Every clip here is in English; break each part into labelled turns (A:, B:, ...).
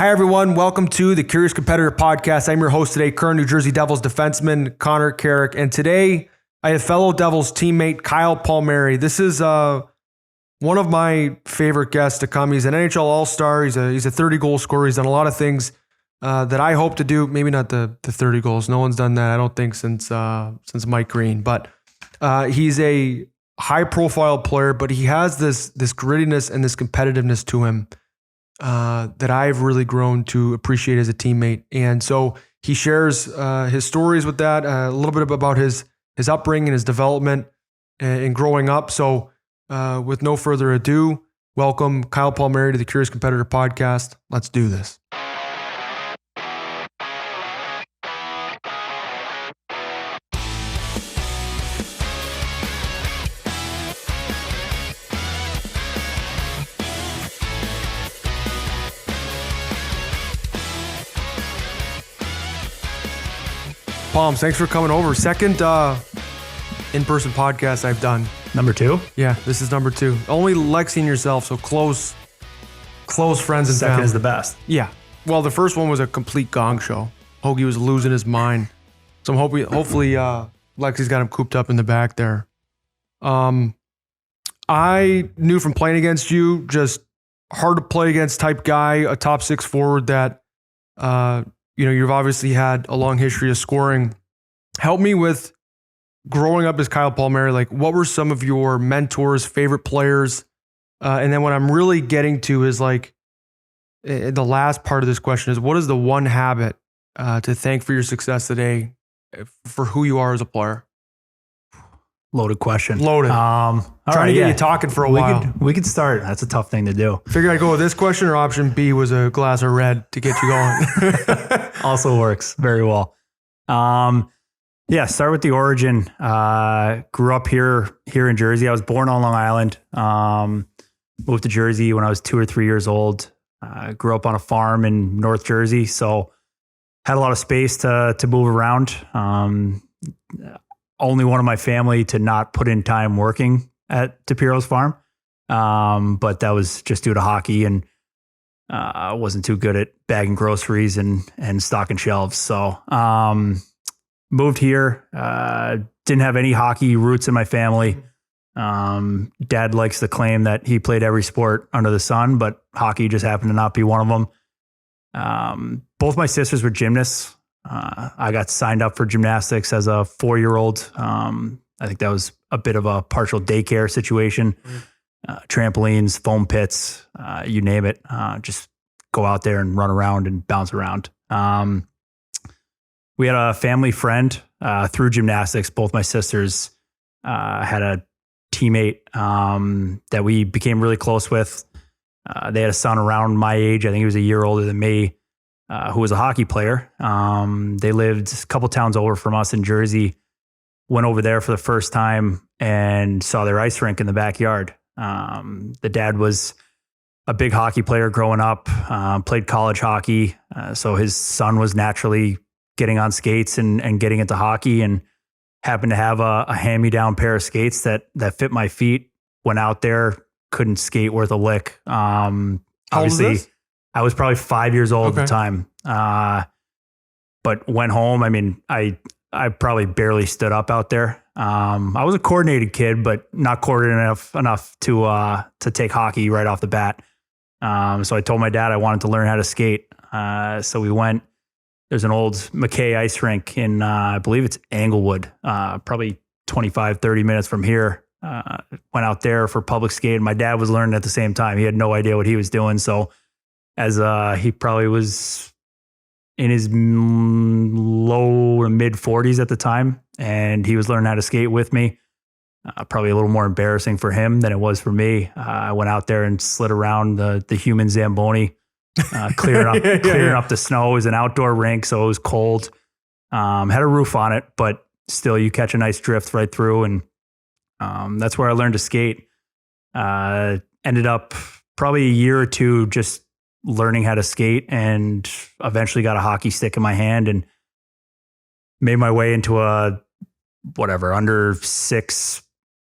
A: Hi, everyone. Welcome to the Curious Competitor Podcast. I'm your host today, current New Jersey Devils defenseman Connor Carrick. And today I have fellow Devils teammate Kyle Palmeri. This is one of my favorite guests to come. He's an NHL All-Star. He's a 30-goal scorer. He's done a lot of things that I hope to do. Maybe not the 30 goals. No one's done that, I don't think, since Mike Green. But he's a high-profile player, but he has this grittiness and this competitiveness to him that I've really grown to appreciate as a teammate. And so he shares his stories with that, a little bit about his upbringing, his development, and growing up. So with no further ado, welcome Kyle Palmeri to the Curious Competitor Podcast. Let's do this. Palms, thanks for coming over. Second in-person podcast I've done.
B: Number 2?
A: Yeah, this is number 2. Only Lexi and yourself, so close friends and
B: Second
A: family.
B: is the best.
A: Yeah. Well, the first one was a complete gong show. Hoagie was losing his mind. So I'm hopefully Lexi's got him cooped up in the back there. I knew from playing against you, just hard to play against type guy, a top 6 forward that you've obviously had a long history of scoring. Help me with growing up as Kyle Palmeri. Like, what were some of your mentors, favorite players? And then what I'm really getting to is like the last part of this question is, what is the one habit to thank for your success today for who you are as a player?
B: Loaded question.
A: Loaded. Trying to get you talking for a while.
B: We could start. That's a tough thing to do.
A: Figured I'd go with this question, or option B was a glass of red to get you going.
B: Also works very well. Start with the origin. Grew up here in Jersey. I was born on Long Island. Moved to Jersey when I was 2 or 3 years old. Grew up on a farm in North Jersey, so had a lot of space to move around. Only one of my family to not put in time working at DePiero's farm. But that was just due to hockey, and I wasn't too good at bagging groceries and stocking shelves. So moved here, didn't have any hockey roots in my family. Dad likes to claim that he played every sport under the sun, but hockey just happened to not be one of them. Both my sisters were gymnasts. I got signed up for gymnastics as a 4-year-old. I think that was a bit of a partial daycare situation. Trampolines, foam pits, you name it. Just go out there and run around and bounce around. We had a family friend through gymnastics. Both my sisters had a teammate that we became really close with. They had a son around my age. I think he was a year older than me. Who was a hockey player. They lived a couple towns over from us in Jersey. Went over there for the first time and saw their ice rink in the backyard. The dad was a big hockey player growing up, played college hockey. So his son was naturally getting on skates and getting into hockey, and happened to have a hand-me-down pair of skates that fit my feet. Went out there, couldn't skate worth a lick.
A: How old
B: Obviously,
A: is this?
B: I was probably 5 years old at the time. But went home. I mean, I probably barely stood up out there. I was a coordinated kid, but not coordinated enough to take hockey right off the bat. So I told my dad I wanted to learn how to skate. So we went. There's an old McKay ice rink in, I believe it's Englewood, probably 25, 30 minutes from here. Went out there for public skate. My dad was learning at the same time. He had no idea what he was doing. So as he probably was in his low to mid 40s at the time, and he was learning how to skate with me. Probably a little more embarrassing for him than it was for me. I went out there and slid around the human Zamboni, clearing up the snow. It was an outdoor rink, so it was cold. Had a roof on it, but still you catch a nice drift right through. And that's where I learned to skate. Ended up probably a year or two just learning how to skate, and eventually got a hockey stick in my hand and made my way into a under 6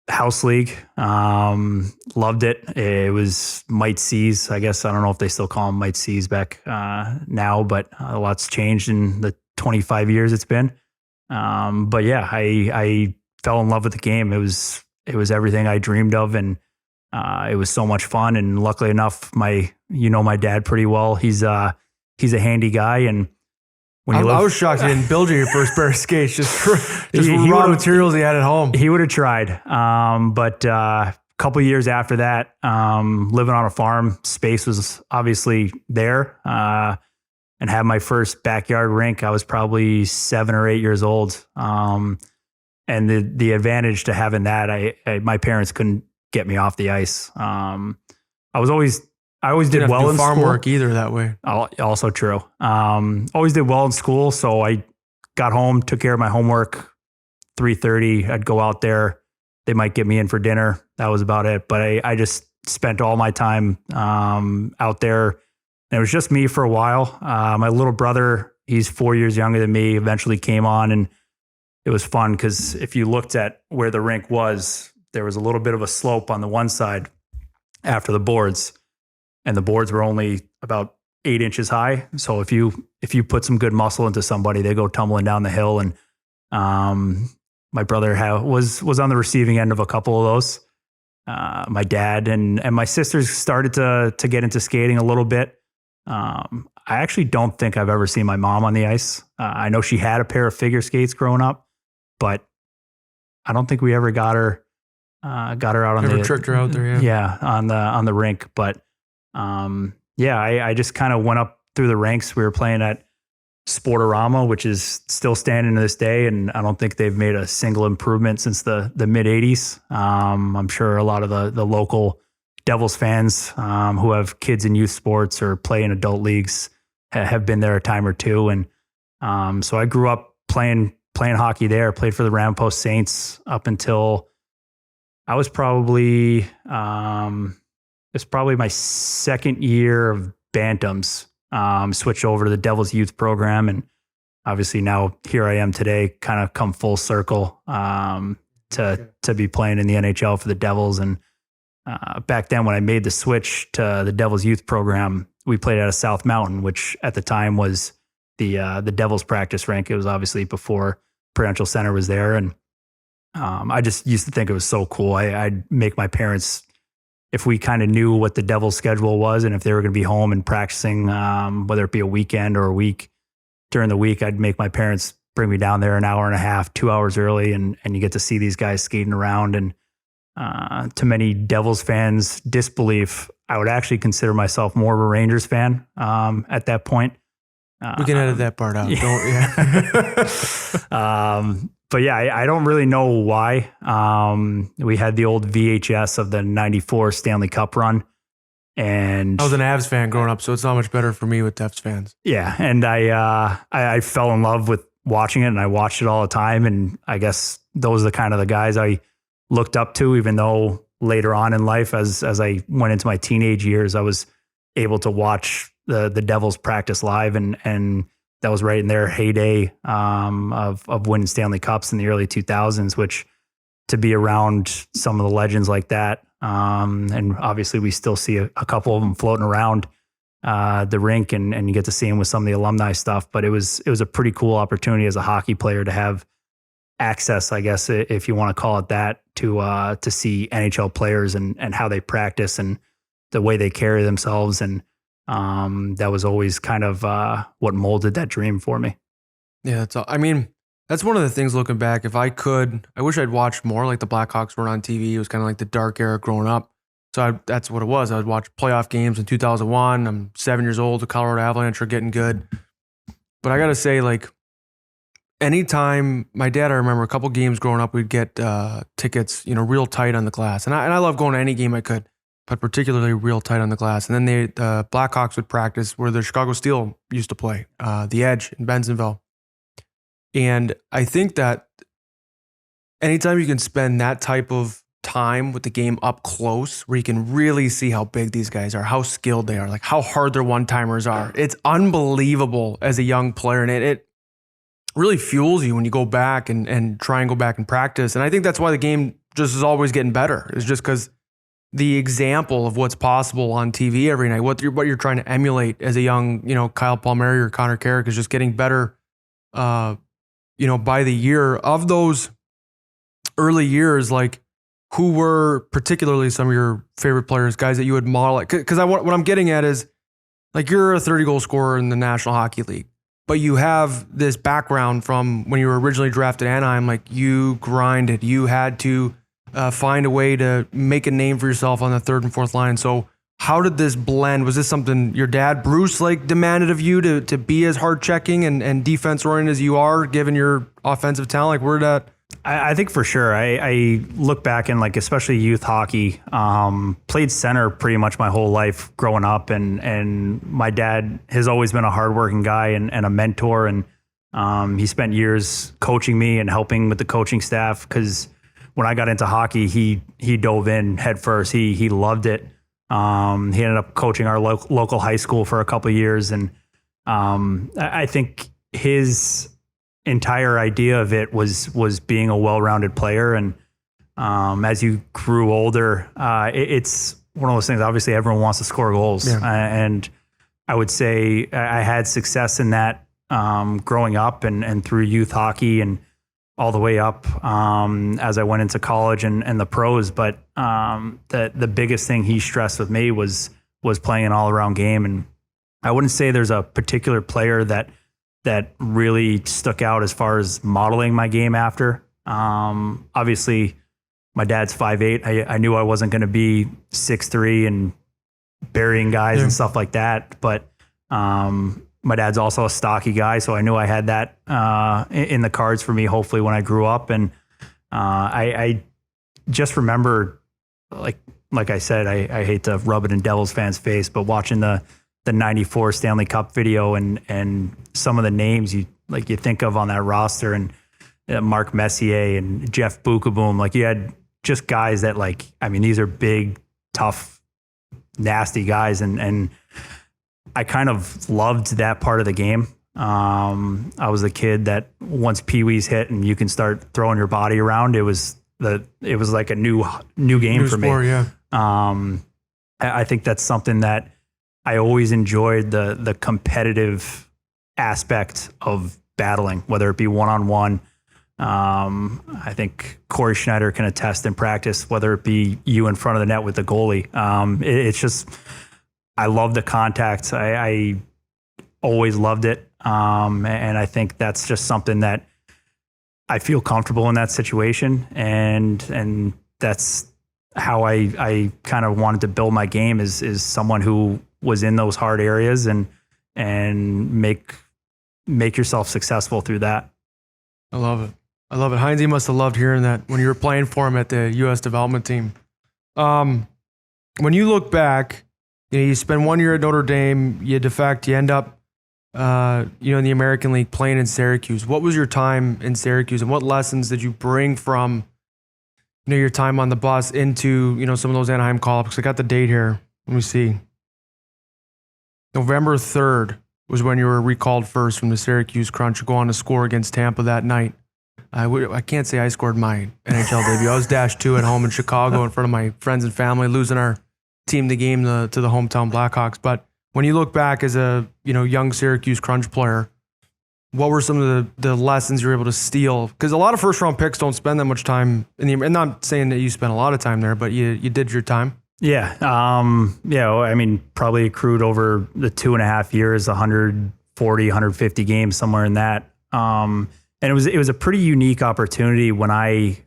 B: house league. Loved it. It was Mite C's. I guess, I don't know if they still call them Mite C's back now, but a lot's changed in the 25 years it's been. But yeah, I fell in love with the game. It was everything I dreamed of, and it was so much fun. And luckily enough, my dad pretty well. He's a handy guy, and
A: I was shocked he didn't build you your first pair of skates, just raw materials he had at home.
B: He would have tried. But a couple of years after that, living on a farm, space was obviously there. And had my first backyard rink. I was probably 7 or 8 years old. And the advantage to having that, my parents couldn't get me off the ice. I always did well in
A: farm
B: school.
A: Work either that way.
B: Also true. Always did well in school. So I got home, took care of my homework. 3:30, I'd go out there. They might get me in for dinner. That was about it. But I just spent all my time out there. And it was just me for a while. My little brother, he's 4 years younger than me, eventually came on, and it was fun because if you looked at where the rink was, there was a little bit of a slope on the one side after the boards, and the boards were only about 8 inches high. So if you put some good muscle into somebody, they go tumbling down the hill. And my brother was on the receiving end of a couple of those. My dad and my sisters started to get into skating a little bit. I actually don't think I've ever seen my mom on the ice. I know she had a pair of figure skates growing up, but I don't think we ever got her out on
A: Never tricked her out there.
B: Yeah, on the rink. But I just kind of went up through the ranks. We were playing at Sportorama, which is still standing to this day, and I don't think they've made a single improvement since the mid '80s. I'm sure a lot of the local Devils fans who have kids in youth sports or play in adult leagues have been there a time or two. And so I grew up playing hockey there, played for the Rampost Saints up until I was probably my second year of Bantams. Switched over to the Devils youth program, and obviously now here I am today, kind of come full circle to be playing in the NHL for the Devils. And back then when I made the switch to the Devils youth program, we played out of South Mountain, which at the time was the Devils practice rink. It was obviously before Prudential Center was there. And I just used to think it was so cool. I'd make my parents, if we kind of knew what the Devils schedule was and if they were going to be home and practicing, whether it be a weekend or a week during the week, I'd make my parents bring me down there an hour and a half, 2 hours early. And you get to see these guys skating around. And to many Devils fans' disbelief, I would actually consider myself more of a Rangers fan at that point.
A: We can edit that part out.
B: But yeah, I don't really know why. We had the old VHS of the '94 Stanley Cup run. And
A: I was an Avs fan growing up, so it's not much better for me with Devs fans.
B: Yeah. And I fell in love with watching it, and I watched it all the time. And I guess those are the guys I looked up to, even though later on in life, as I went into my teenage years, I was able to watch the Devils practice live, and that was right in their heyday of winning Stanley Cups in the early 2000s, which to be around some of the legends like that. And obviously we still see a couple of them floating around the rink, and you get to see them with some of the alumni stuff. But it was a pretty cool opportunity as a hockey player to have access, I guess, if you want to call it that, to see NHL players and how they practice and the way they carry themselves. And that was always kind of what molded that dream for me.
A: Yeah, that's all. I mean, that's one of the things looking back. If I could, I wish I'd watched more like the Blackhawks were on TV. It was kind of like the dark era growing up. So that's what it was. I would watch playoff games in 2001. I'm 7 years old. The Colorado Avalanche are getting good. But I got to say, like, anytime my dad, I remember a couple games growing up, we'd get tickets, real tight on the glass. And I love going to any game I could, but particularly real tight on the glass. And then the Blackhawks would practice where the Chicago Steel used to play, the Edge in Bensenville. And I think that anytime you can spend that type of time with the game up close, where you can really see how big these guys are, how skilled they are, like how hard their one-timers are, it's unbelievable as a young player. And it really fuels you when you go back and try and go back and practice. And I think that's why the game just is always getting better. It's just because the example of what's possible on TV every night, what you're trying to emulate as a young, Kyle Palmeri or Connor Carrick is just getting better, by the year. Of those early years, like, who were particularly some of your favorite players, guys that you would model it? Because what I'm getting at is, like, you're a 30-goal scorer in the National Hockey League, but you have this background from when you were originally drafted Anaheim. Like, you grinded, you had to find a way to make a name for yourself on the third and fourth line. So how did this blend? Was this something your dad, Bruce, like, demanded of you to be as hard checking and defense oriented as you are, given your offensive talent? Like, where did that?
B: I think for sure. I look back in, like, especially youth hockey, played center pretty much my whole life growing up. And my dad has always been a hardworking guy and a mentor. And he spent years coaching me and helping with the coaching staff, because when I got into hockey, he dove in head first. He loved it. He ended up coaching our local high school for a couple of years. And I think his entire idea of it was being a well-rounded player. And as you grew older, it's one of those things. Obviously, everyone wants to score goals.
A: Yeah.
B: And I would say I had success in that growing up and through youth hockey and all the way up as I went into college and the pros. But the biggest thing he stressed with me was playing an all-around game. And I wouldn't say there's a particular player that really stuck out as far as modeling my game after. Obviously, my dad's 5'8". I knew I wasn't going to be 6'3" and burying guys and stuff like that. But my dad's also a stocky guy, so I knew I had that in the cards for me, hopefully, when I grew up. And I just remember, like I said, I hate to rub it in Devils fans' face, but watching the 94 Stanley Cup video and some of the names you think of on that roster, and Mark Messier and Jeff Bukaboom, like, you had just guys that, like, I mean, these are big, tough, nasty guys. And I kind of loved that part of the game. I was a kid that once Pee-wees hit and you can start throwing your body around, it was like a new game for
A: sport,
B: me.
A: Yeah.
B: I think that's something that I always enjoyed, the competitive aspect of battling, whether it be one-on-one. I think Corey Schneider can attest in practice, whether it be you in front of the net with the goalie. It's just, I love the contact. I always loved it. And I think that's just something that I feel comfortable in that situation. And that's how I kind of wanted to build my game is someone who was in those hard areas and make yourself successful through that.
A: I love it. Heinze must have loved hearing that when you were playing for him at the U.S. development team. When you look back, you spend 1 year at Notre Dame, you defect, you end up, in the American League playing in Syracuse. What was your time in Syracuse, and what lessons did you bring from, your time on the bus into, some of those Anaheim call-ups? I got the date here. Let me see. November 3rd was when you were recalled first from the Syracuse Crunch to go on to score against Tampa that night. I can't say I scored my NHL debut. I was -2 at home in Chicago in front of my friends and family, losing our team the game to the hometown Blackhawks. But when you look back as a young Syracuse Crunch player, what were some of the lessons you were able to steal? Because a lot of first-round picks don't spend that much time and not saying that you spent a lot of time there, but you did your time.
B: Yeah. I mean, probably accrued over the 2.5 years, 140, 150 games, somewhere in that. And it was a pretty unique opportunity when I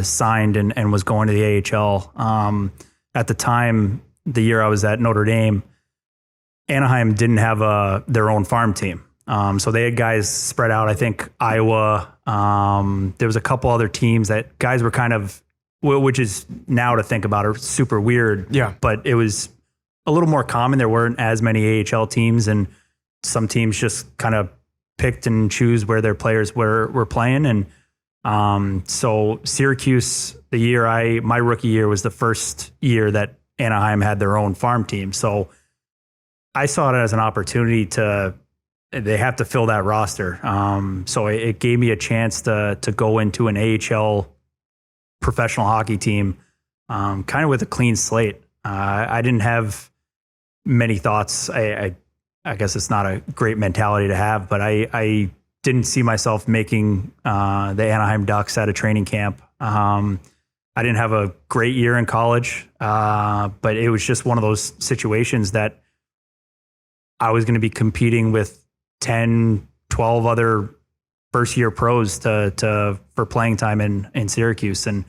B: signed and was going to the AHL. At the time, the year I was at Notre Dame, Anaheim didn't have their own farm team. So they had guys spread out. I think Iowa, there was a couple other teams that guys were kind of, which is now to think about are super weird.
A: Yeah. But
B: it was a little more common. There weren't as many AHL teams, and some teams just kind of picked and choose where their players were playing. And so Syracuse, my rookie year was the first year that Anaheim had their own farm team. So I saw it as an opportunity they have to fill that roster. So it gave me a chance to go into an AHL professional hockey team, kind of with a clean slate. I didn't have many thoughts. I guess it's not a great mentality to have, but I didn't see myself making the Anaheim Ducks at a training camp. I didn't have a great year in college, but it was just one of those situations that I was going to be competing with 10, 12 other first-year pros for playing time in Syracuse. And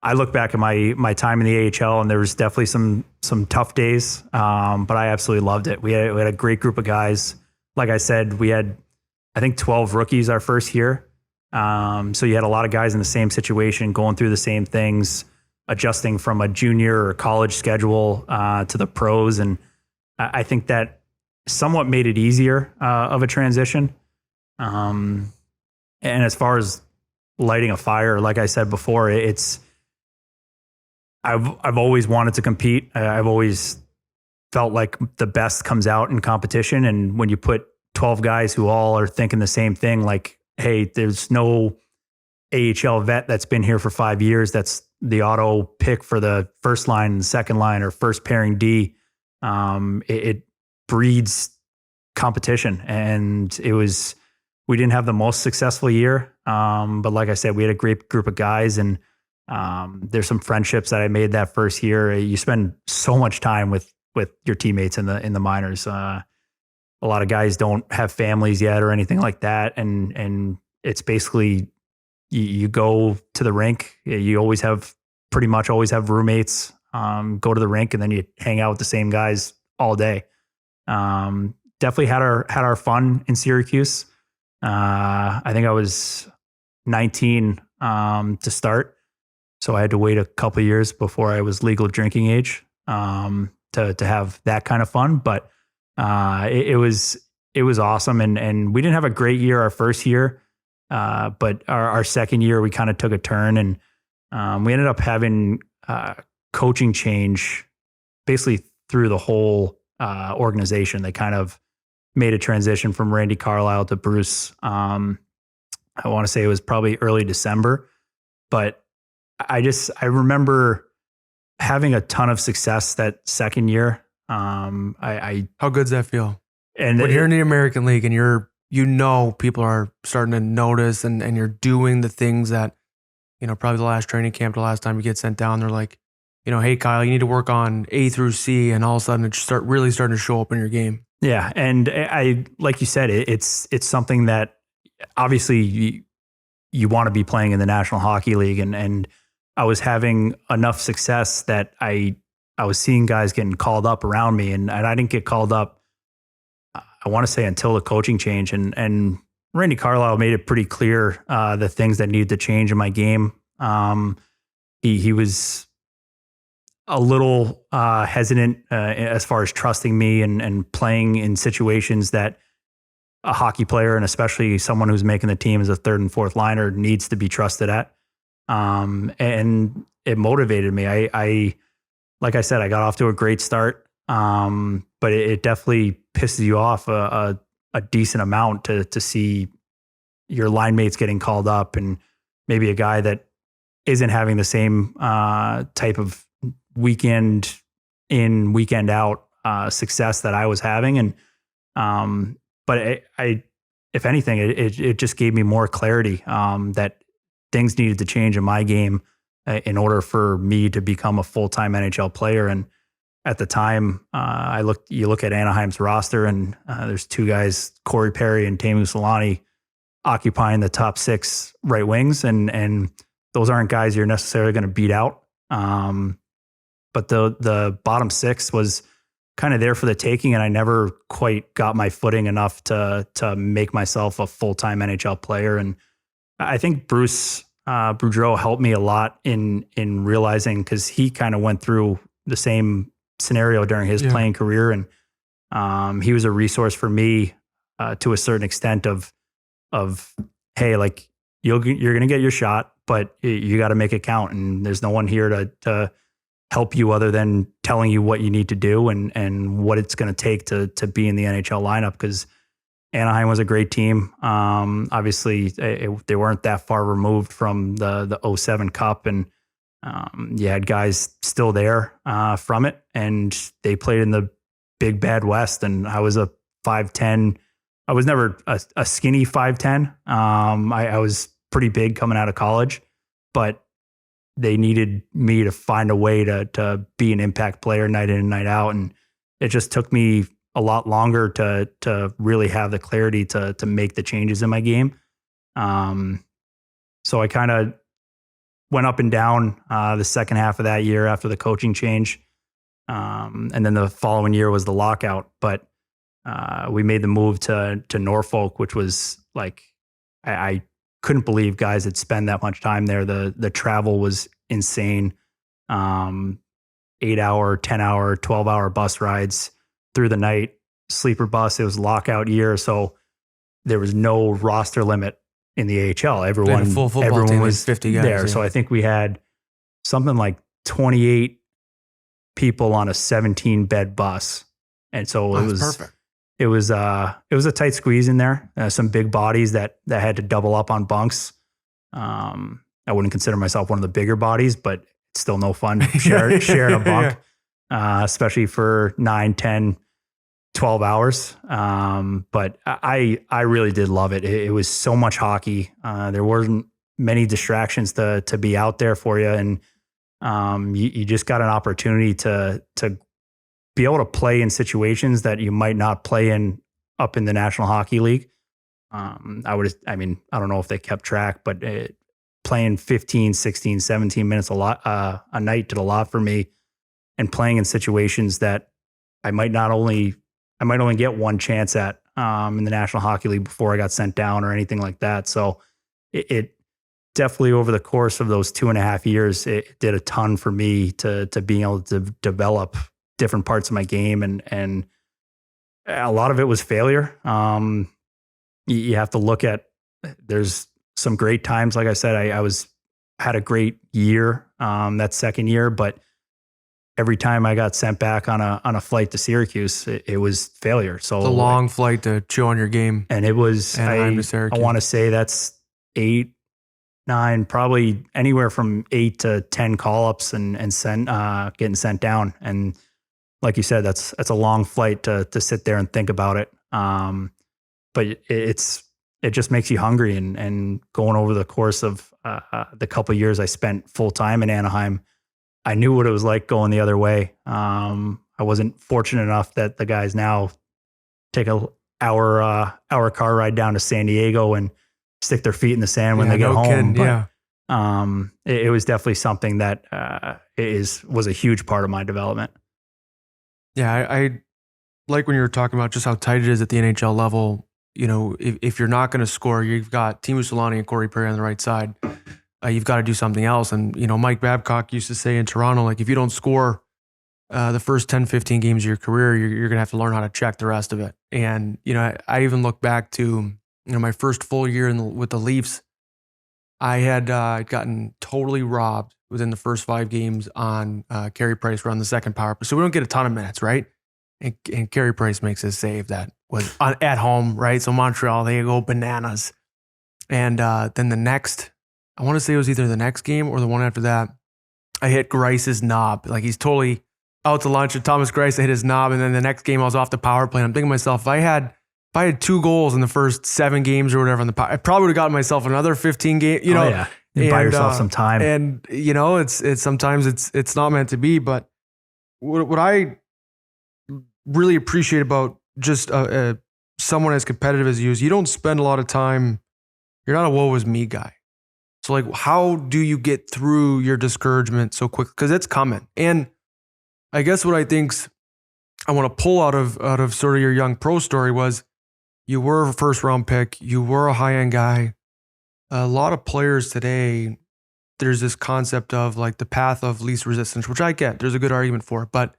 B: I look back at my time in the AHL, and there was definitely some tough days, but I absolutely loved it. We had a great group of guys. Like I said, we had, I think, 12 rookies our first year. So you had a lot of guys in the same situation, going through the same things, adjusting from a junior or college schedule to the pros. And I think that somewhat made it easier of a transition. And as far as lighting a fire, like I said before, I've always wanted to compete. I've always felt like the best comes out in competition. And when you put 12 guys who all are thinking the same thing, like, hey, there's no AHL vet that's been here for 5 years that's the auto pick for the first line and second line or first pairing D. It breeds competition. And we didn't have the most successful year. But like I said, we had a great group of guys, and there's some friendships that I made that first year. You spend so much time with your teammates in the minors. A lot of guys don't have families yet or anything like that. And it's basically, you go to the rink, you pretty much always have roommates, go to the rink, and then you hang out with the same guys all day. Definitely had our fun in Syracuse. I think I was 19 to start. So I had to wait a couple of years before I was legal drinking age to have that kind of fun. But it was awesome. And we didn't have a great year our first year, but our second year, we kind of took a turn, and we ended up having coaching change basically through the whole organization. They kind of made a transition from Randy Carlisle to Bruce. I want to say it was probably early December, but I remember having a ton of success that second year.
A: How good does that feel?
B: And
A: when you're in the American League and people are starting to notice, and you're doing the things that, probably the last training camp, the last time you get sent down, they're like, hey, Kyle, you need to work on A through C, and all of a sudden it's really starting to show up in your game.
B: Yeah. And I, like you said, it's something that obviously you want to be playing in the National Hockey League. And I was having enough success that I was seeing guys getting called up around me, and I didn't get called up, I want to say, until the coaching change. And Randy Carlisle made it pretty clear the things that needed to change in my game. He was a little hesitant as far as trusting me and playing in situations that a hockey player, and especially someone who's making the team as a third and fourth liner, needs to be trusted at. And it motivated me. I like I said, I got off to a great start, but it definitely pisses you off a decent amount to see your line mates getting called up, and maybe a guy that isn't having the same type of weekend in, weekend out success that I was having. And but if anything, it just gave me more clarity that things needed to change in my game in order for me to become a full-time NHL player. And at the time, you look at Anaheim's roster, and there's two guys, Corey Perry and Teemu Selanne, occupying the top 6 right wings. And those aren't guys you're necessarily going to beat out. But the bottom 6 was kind of there for the taking, and I never quite got my footing enough to make myself a full-time NHL player. And I think Bruce Boudreau helped me a lot in realizing, because he kind of went through the same scenario during his playing career, and he was a resource for me to a certain extent of hey, like you're going to get your shot, but you got to make it count, and there's no one here to help you other than telling you what you need to do and what it's going to take to be in the NHL lineup. Because Anaheim was a great team. Obviously, they weren't that far removed from the 07 Cup, and You had guys still there from it, and they played in the big bad West. And I was a 5'10". I was never a skinny 5'10". I was pretty big coming out of college, but they needed me to find a way to be an impact player night in and night out. And it just took me a lot longer to really have the clarity to make the changes in my game. So I kind of went up and down the second half of that year after the coaching change. And then the following year was the lockout. But we made the move to Norfolk, which was like, I couldn't believe guys had spent that much time there. The travel was insane. 8-hour, 10-hour, 12-hour bus rides through the night, sleeper bus. It was lockout year. So there was no roster limit in the AHL. Everyone was
A: 50 guys
B: there. Yeah. So I think we had something like 28 people on a 17-bed bus. And so it was perfect. It was a tight squeeze in there. Some big bodies that had to double up on bunks. I wouldn't consider myself one of the bigger bodies, but it's still no fun sharing a bunk, especially for 9, 10, 12 hours. But I really did love it. It was so much hockey. There weren't many distractions to be out there for you. And you just got an opportunity to be able to play in situations that you might not play in up in the National Hockey League. I don't know if they kept track, but playing 15, 16, 17 minutes a night did a lot for me, and playing in situations that I might only get one chance at in the National Hockey League before I got sent down or anything like that. So it definitely, over the course of those 2.5 years, it did a ton for me to being able to develop different parts of my game. And a lot of it was failure. You have to look at, there's some great times. Like I said, I had a great year that second year, but every time I got sent back on a flight to Syracuse, it was failure. So
A: the long flight to chew on your game.
B: And it was,
A: Anaheim to
B: I
A: Syracuse.
B: want to say that's 8, 9, probably anywhere from 8 to 10 call-ups and getting sent down. And like you said, that's a long flight to sit there and think about it. But it just makes you hungry. And going over the course of the couple of years I spent full time in Anaheim, I knew what it was like going the other way. I wasn't fortunate enough that the guys now take a hour car ride down to San Diego and stick their feet in the sand when they get home. But, it was definitely something that was a huge part of my development.
A: Yeah, I like when you were talking about just how tight it is at the NHL level. You know, if you're not going to score, you've got Teemu Selanne and Corey Perry on the right side. You've got to do something else. And, you know, Mike Babcock used to say in Toronto, like, if you don't score the first 10, 15 games of your career, you're going to have to learn how to check the rest of it. And, you know, I even look back to, you know, my first full year with the Leafs. I had gotten totally robbed within the first 5 games on Carey Price run the second power play. So we don't get a ton of minutes, right? And Carey Price makes his save that was at home, right? So Montreal, they go bananas. And then the next, I want to say it was either the next game or the one after that, I hit Grice's knob. Like, he's totally out to lunch at Thomas Grice. I hit his knob. And then the next game I was off the power play. And I'm thinking to myself, if I had 2 goals in the first 7 games or whatever on the power, I probably would have gotten myself another 15 games, you know.
B: Yeah. Buy yourself some time.
A: And, you know, it's sometimes it's not meant to be. But what I really appreciate about just someone as competitive as you is you don't spend a lot of time, you're not a woe is me guy. So, like, how do you get through your discouragement so quick? Because it's coming. And I guess what I want to pull out of sort of your young pro story was you were a first round pick, you were a high end guy. A lot of players today, there's this concept of like the path of least resistance, which I get. There's a good argument for it. But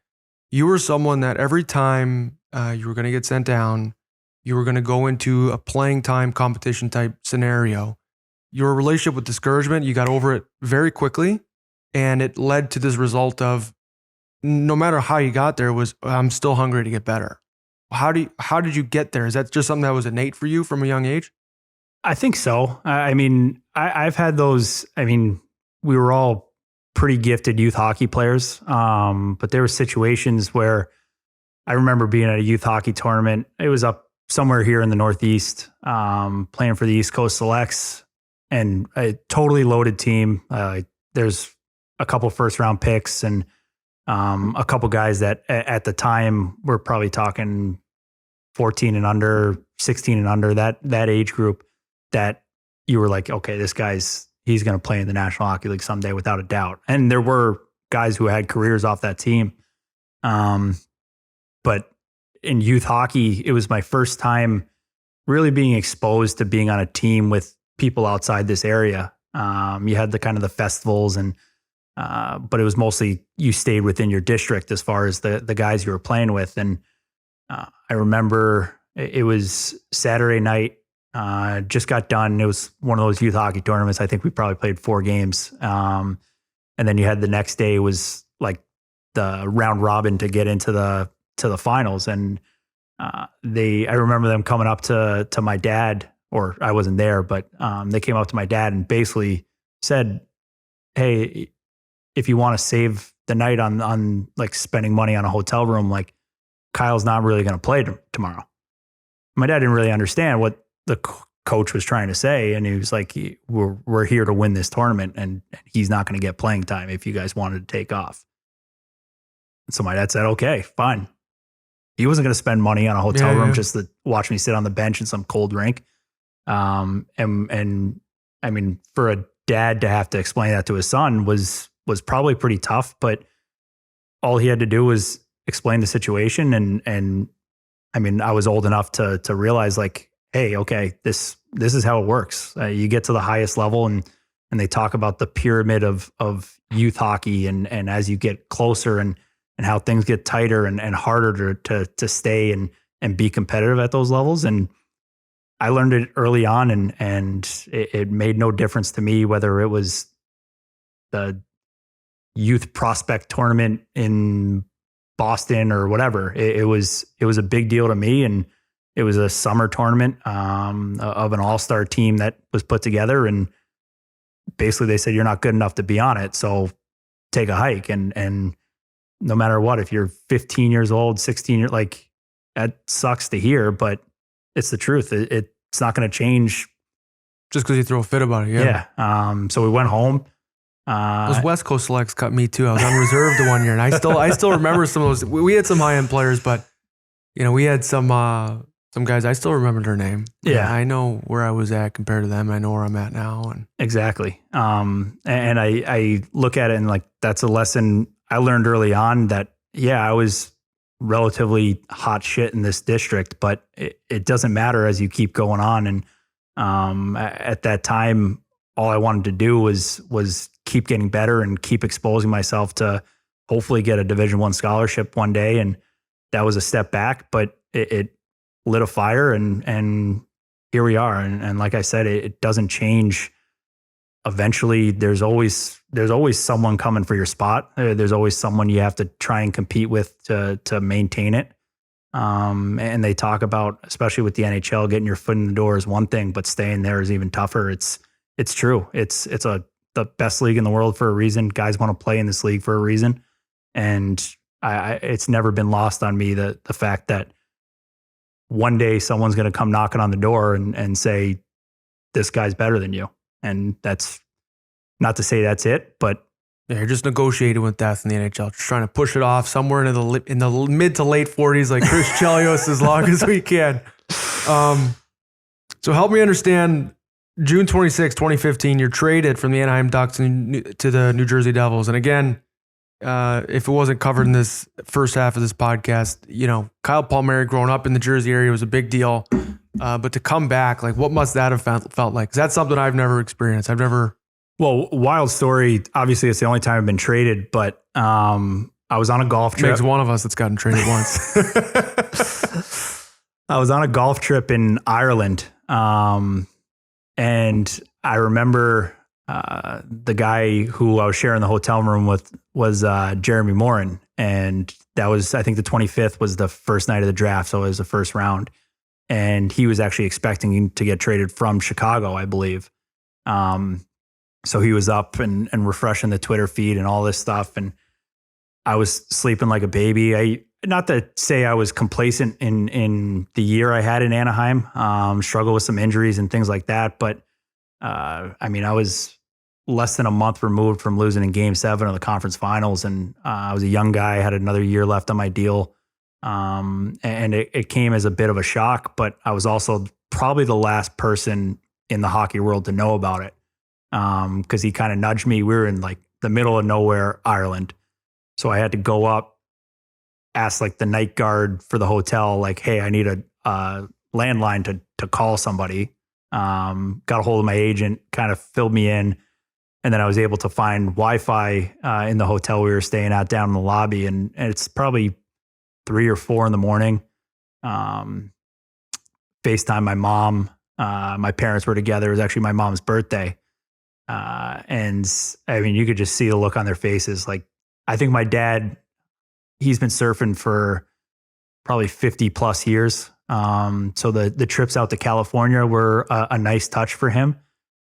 A: you were someone that every time you were going to get sent down, you were going to go into a playing time competition type scenario. Your relationship with discouragement, you got over it very quickly. And it led to this result of no matter how you got there was, I'm still hungry to get better. How did you get there? Is that just something that was innate for you from a young age?
B: I think so. I mean, I've had those. I mean, we were all pretty gifted youth hockey players. But there were situations where I remember being at a youth hockey tournament. It was up somewhere here in the Northeast, playing for the East Coast Selects, and a totally loaded team. There's a couple first round picks and a couple guys that at the time were probably talking 14 and under, 16 and under, that age group, that you were like, okay, he's going to play in the National Hockey League someday without a doubt. And there were guys who had careers off that team. But in youth hockey, it was my first time really being exposed to being on a team with people outside this area. You had the kind of the festivals but it was mostly you stayed within your district as far as the guys you were playing with. And I remember it was Saturday night, just got done. It was one of those youth hockey tournaments. I think we probably played 4 games. And then you had the next day was like the round robin to get into the finals. And I remember them coming up to my dad, or I wasn't there, but they came up to my dad and basically said, hey, if you want to save the night on like spending money on a hotel room, like Kyle's not really going to play tomorrow. My dad didn't really understand what the coach was trying to say. And he was like, we're here to win this tournament, and he's not going to get playing time if you guys wanted to take off. So my dad said, okay, fine. He wasn't going to spend money on a hotel room just to watch me sit on the bench in some cold rink. And I mean, for a dad to have to explain that to his son was probably pretty tough, but all he had to do was explain the situation. And I mean, I was old enough to realize like, hey, okay, this is how it works. You get to the highest level and they talk about the pyramid of youth hockey. And as you get closer and how things get tighter and harder to stay and be competitive at those levels. And I learned it early on, and it made no difference to me whether it was the youth prospect tournament in Boston or whatever. It was a big deal to me, and it was a summer tournament of an all-star team that was put together. And basically, they said you're not good enough to be on it, so take a hike. And no matter what, if you're 15 years old, 16 years, like that sucks to hear, but it's the truth. It's not going to change
A: just because you throw a fit about it.
B: Yeah. So we went home.
A: Those West Coast Selects cut me too. I was on reserve the one year, and I still remember some of those. We had some high end players, but we had some guys. I still remember their name.
B: Yeah,
A: I know where I was at compared to them. I know where I'm at now. And
B: exactly. And I look at it and like that's a lesson I learned early on that I was relatively hot shit in this district, but it doesn't matter as you keep going on. And at that time, all I wanted to do was keep getting better and keep exposing myself to hopefully get a Division I scholarship one day. And that was a step back, but it lit a fire, and here we are. And like I said, it doesn't change. Eventually there's always someone coming for your spot. There's always someone you have to try and compete with to maintain it. And they talk about, especially with the NHL, getting your foot in the door is one thing, but staying there is even tougher. It's true. It's the best league in the world for a reason. Guys want to play in this league for a reason. And it's never been lost on me the fact that one day someone's going to come knocking on the door and say, this guy's better than you. And that's not to say that's it, but
A: you're just negotiating with death in the NHL, just trying to push it off somewhere in the mid to late 40s, like Chris Chelios, as long as we can. So help me understand. June 26, 2015, you're traded from the Anaheim Ducks to the New Jersey Devils. And again, if it wasn't covered in this first half of this podcast, Kyle Palmeri growing up in the Jersey area was a big deal. But to come back, like what must that have felt like? 'Cause that's something I've never experienced.
B: Well, wild story. Obviously, it's the only time I've been traded, but I was on a golf trip.
A: Makes one of us that's gotten traded once.
B: I was on a golf trip in Ireland. And I remember the guy who I was sharing the hotel room with was Jeremy Morin. And that was, I think the 25th was the first night of the draft. So it was the first round. And he was actually expecting to get traded from Chicago, I believe. So he was up and refreshing the Twitter feed and all this stuff. And I was sleeping like a baby. Not to say I was complacent in the year I had in Anaheim, struggled with some injuries and things like that. But I mean, I was less than a month removed from losing in Game 7 of the conference finals. And I was a young guy, had another year left on my deal. And it came as a bit of a shock, but I was also probably the last person in the hockey world to know about it. Because he kind of nudged me. We were in like the middle of nowhere, Ireland. So I had to go up, ask like the night guard for the hotel, like, hey, I need a landline to call somebody. Got a hold of my agent, kind of filled me in. And then I was able to find Wi-Fi in the hotel we were staying at down in the lobby. And it's probably 3 or 4 in the morning. FaceTime my mom. My parents were together. It was actually my mom's birthday. And I mean, you could just see the look on their faces. Like, I think my dad, he's been surfing for probably 50 plus years. So the trips out to California were a nice touch for him.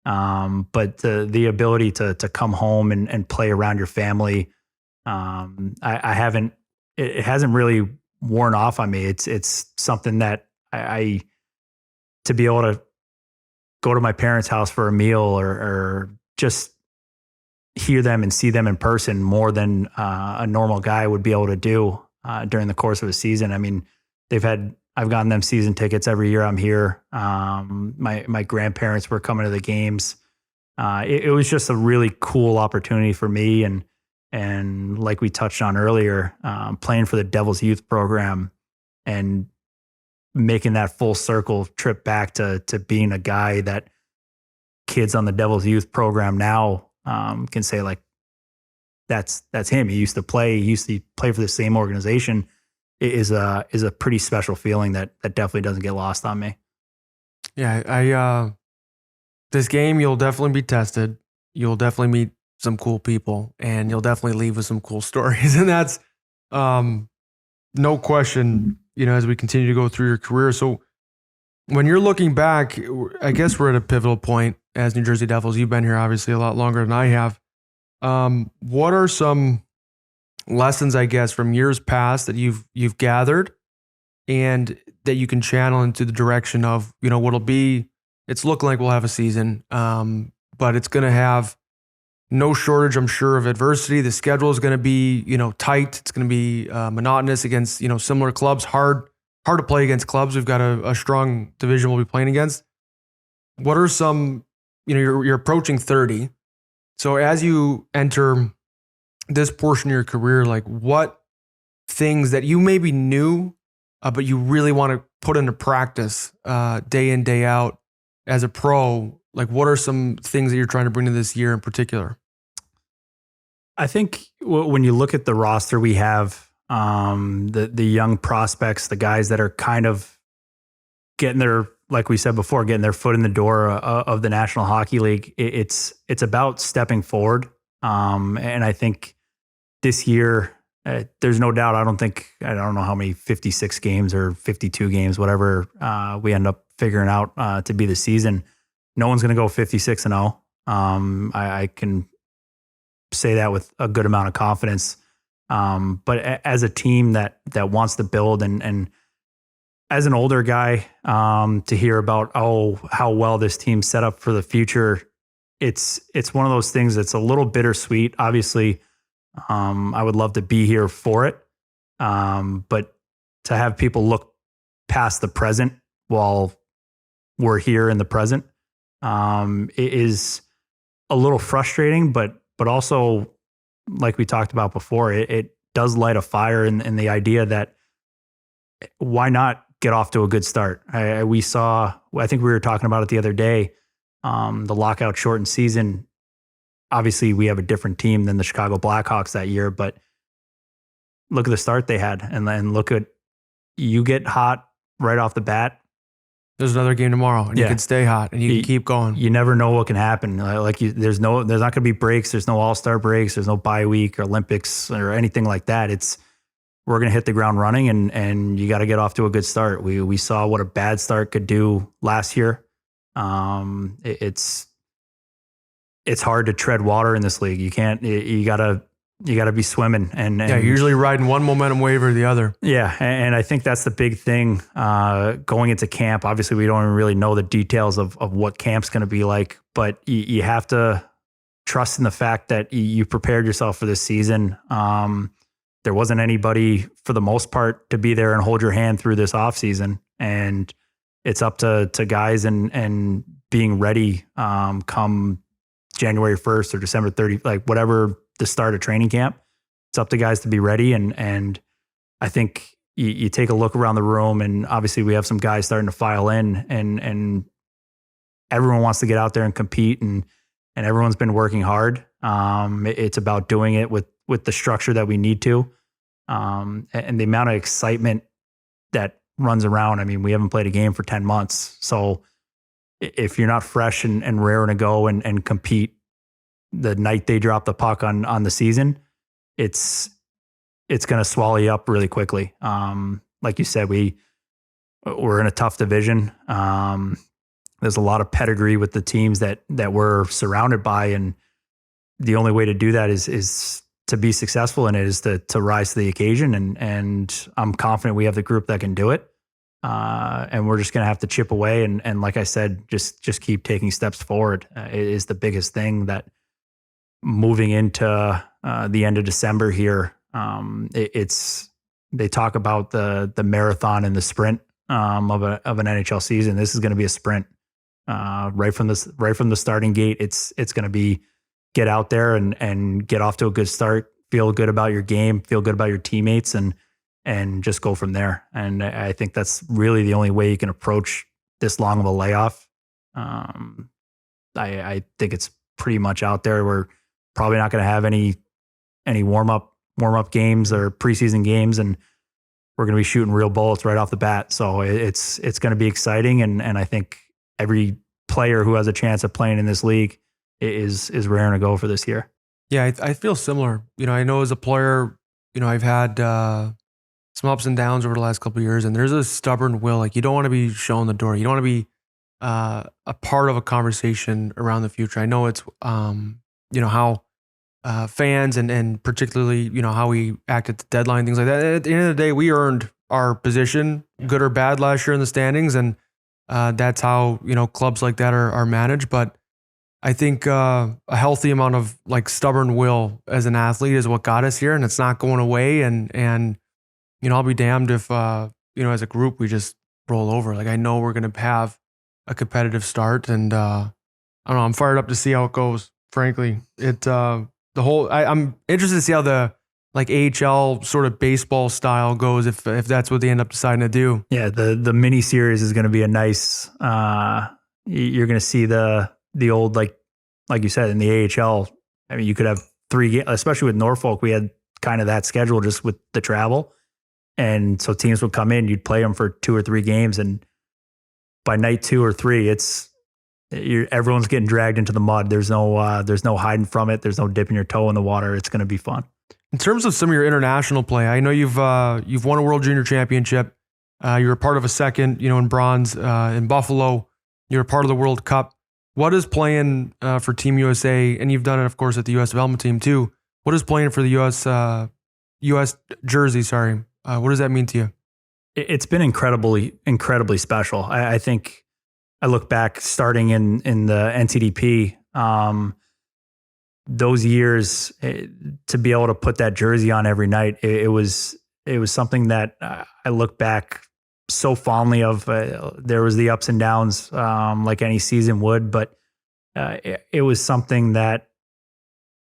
B: But the ability to come home and play around your family, it hasn't really worn off on me. It's something that I to be able to go to my parents' house for a meal or just hear them and see them in person more than a normal guy would be able to do during the course of a season. I mean, I've gotten them season tickets every year I'm here. My grandparents were coming to the games. It was just a really cool opportunity for me. And like we touched on earlier, playing for the Devils youth program and making that full circle trip back to being a guy that kids on the Devils youth program now can say like, that's him. He used to play for the same organization. It is a pretty special feeling that definitely doesn't get lost on me.
A: Yeah. This game, you'll definitely be tested. You'll definitely meet some cool people, and you'll definitely leave with some cool stories. And that's no question, as we continue to go through your career. So when you're looking back, I guess we're at a pivotal point as New Jersey Devils. You've been here obviously a lot longer than I have. What are some lessons, I guess, from years past that you've gathered and that you can channel into the direction of, what'll be, it's looking like we'll have a season, but it's going to have no shortage, I'm sure, of adversity. The schedule is going to be, tight. It's going to be monotonous against, similar clubs, hard to play against clubs. We've got a strong division we'll be playing against. What are some, you're approaching 30. So as you enter this portion of your career, like what things that you maybe knew, but you really want to put into practice day in, day out as a pro, like what are some things that you're trying to bring to this year in particular?
B: I think when you look at the roster we have, the young prospects, the guys that are kind of getting their, like we said before, getting their foot in the door of the National Hockey League, it's about stepping forward. And I think this year, there's no doubt. I don't know how many 56 games or 52 games, whatever we end up figuring out to be the season. No one's going to go 56-0. I can say that with a good amount of confidence. But as a team that wants to build and as an older guy, to hear about how well this team's set up for the future, it's one of those things that's a little bittersweet. Obviously, I would love to be here for it, but to have people look past the present while we're here in the present, it is a little frustrating, but also, like we talked about before, it does light a fire in the idea that why not get off to a good start? I think we were talking about it the other day, the lockout shortened season. Obviously, we have a different team than the Chicago Blackhawks that year, but look at the start they had, and then look at, you get hot right off the bat.
A: There's another game tomorrow, and you can stay hot, and you can keep going.
B: You never know what can happen. There's not going to be breaks. There's no All-Star breaks. There's no bye week or Olympics or anything like that. We're going to hit the ground running, and you got to get off to a good start. We saw what a bad start could do last year. it's hard to tread water in this league. You can't, you gotta be swimming and
A: you're usually riding one momentum wave or the other.
B: Yeah. And I think that's the big thing going into camp. Obviously we don't even really know the details of what camp's going to be like, but you have to trust in the fact that you prepared yourself for this season. There wasn't anybody for the most part to be there and hold your hand through this off season. And it's up to guys and being ready come January 1st or December 30th, like whatever the start of training camp. It's up to guys to be ready. And I think you take a look around the room, and obviously we have some guys starting to file in, and everyone wants to get out there and compete, and everyone's been working hard. It's about doing it with the structure that we need to. And the amount of excitement that runs around. I mean, we haven't played a game for 10 months. So if you're not fresh and raring to go and compete the night they drop the puck on the season, it's going to swallow you up really quickly. Like you said, we're in a tough division. There's a lot of pedigree with the teams that we're surrounded by, and the only way to do that is to be successful in it, is to rise to the occasion. And I'm confident we have the group that can do it. And we're just going to have to chip away. And like I said, just keep taking steps forward. It is the biggest thing that moving into the end of December here. They talk about the marathon and the sprint of an NHL season. This is going to be a sprint right from the starting gate. It's going to be get out there and get off to a good start, feel good about your game, feel good about your teammates, and just go from there. And I think that's really the only way you can approach this long of a layoff. I think it's pretty much out there. We're probably not going to have any warm up games or preseason games, and we're going to be shooting real bullets right off the bat. So it's going to be exciting, and I think every player who has a chance of playing in this league is raring to go for this year.
A: Yeah, I feel similar. I know as a player, I've had some ups and downs over the last couple of years, and there's a stubborn will. Like, you don't want to be shown the door. You don't want to be a part of a conversation around the future. I know it's how fans and particularly how we act at the deadline, things like that. At the end of the day, we earned our position, good or bad, last year in the standings, and that's how clubs like that are managed. But I think a healthy amount of stubborn will as an athlete is what got us here, and it's not going away. And I'll be damned if as a group we just roll over. Like, I know we're going to have a competitive start, and I don't know. I'm fired up to see how it goes. Frankly, I'm interested to see how the AHL sort of baseball style goes, if that's what they end up deciding to do.
B: Yeah, the mini series is going to be a nice. You're going to see the old like you said in the AHL. I mean, you could have 3 games, especially with Norfolk. We had kind of that schedule just with the travel, and so teams would come in. You'd play them for 2 or 3 games, and by night 2 or 3, everyone's getting dragged into the mud. There's no hiding from it. There's no dipping your toe in the water. It's going to be fun.
A: In terms of some of your international play, I know you've won a World Junior Championship. You were part of a second, in bronze in Buffalo. You're a part of the World Cup. What is playing for Team USA, and you've done it, of course, at the U.S. development team too. What is playing for the U.S. jersey? Sorry, what does that mean to you?
B: It's been incredibly special. I think I look back starting in the NTDP. Those years, to be able to put that jersey on every night, it was something that I look back so fondly of. There was the ups and downs, like any season would, but it was something that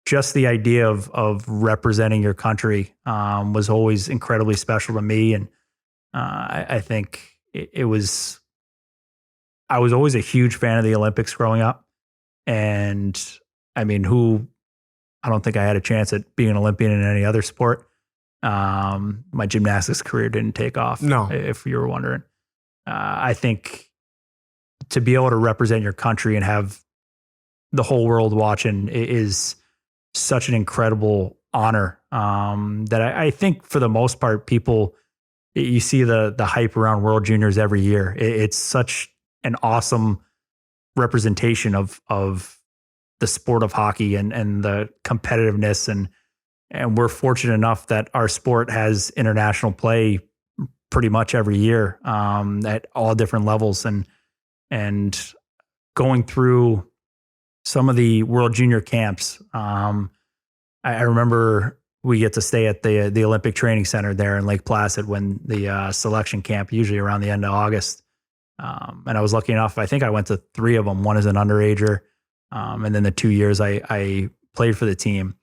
B: just the idea of representing your country was always incredibly special to me. And I think it was. I was always a huge fan of the Olympics growing up, and I mean, I don't think I had a chance at being an Olympian in any other sport. My gymnastics career didn't take off.
A: No.
B: If you were wondering. I think to be able to represent your country and have the whole world watching is such an incredible honor that I think for the most part, people, you see the hype around World Juniors every year. It's such an awesome representation of the sport of hockey and the competitiveness. And we're fortunate enough that our sport has international play pretty much every year at all different levels. And going through some of the World Junior camps, I remember we get to stay at the Olympic Training Center there in Lake Placid when the selection camp, usually around the end of August. And I was lucky enough, I think I went to 3 of them, one as an underager. And then the 2 years I played for the team.